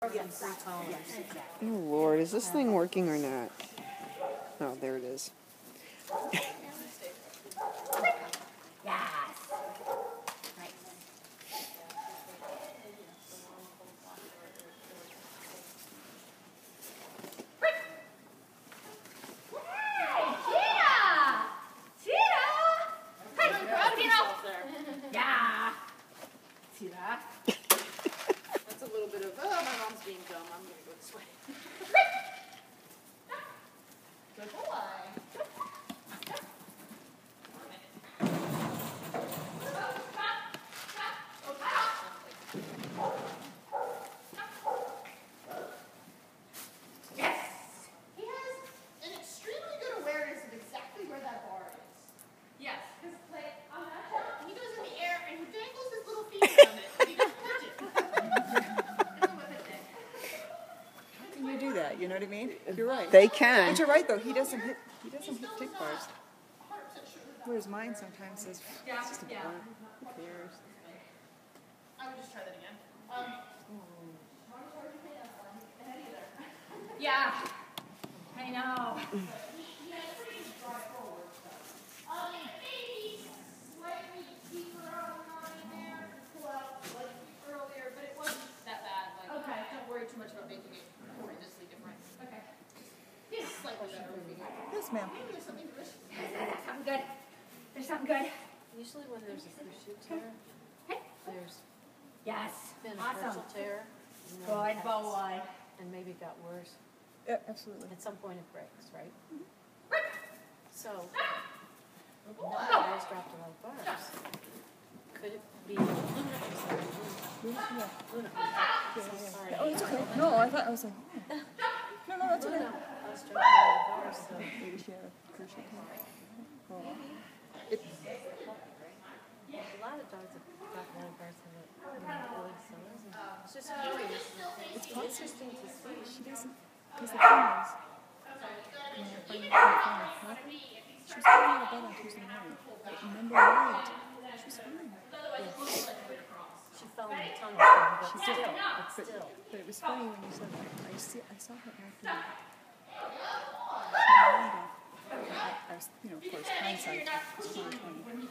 Oh Lord, is this thing working or not? Oh, there it is. That's a little bit of, oh, my mom's being dumb. I'm going to go this way. Good boy. Yes! He has an extremely good awareness of exactly where that bar is. Yes. Because, like, on that jump, he goes in the air and he dangles his little feet around it. And he just catch it. It's a whippet thing. How can you do that? You know what I mean? You're right. They can. But you're right though. He doesn't hit tick bars. Whereas mine sometimes says it's just a bar. Who cares? I would just try that again. Yeah. I know. Too much about making it horrendously different. Okay. This is slightly better. Yes, ma'am. Maybe there's something delicious. Something good. There's something good. Usually when there's a cruciate tear, there's Yes. been a Awesome. partial tear. Good boy. And maybe it got worse. Yeah, absolutely. At some point it breaks, right? So, now the guys dropped a lot of bars. Could it be Luna? Yeah. Luna. Sorry. Oh, it's okay. No, I was like, oh. No, that's okay. Luna. I was dropping a lot of bars, so Maybe she had a crucial tear. Oh. a lot of dogs have dropped a lot of bars in the wood, so it's just curious. It's interesting to see. She doesn't, because the thing is, she was coming out of bed on Tuesday morning, but Monday night, she was fine. Yes. She fell in the tunnel, but still. But it was funny when you said that. I saw her after. I was, of course, hindsight, 2020.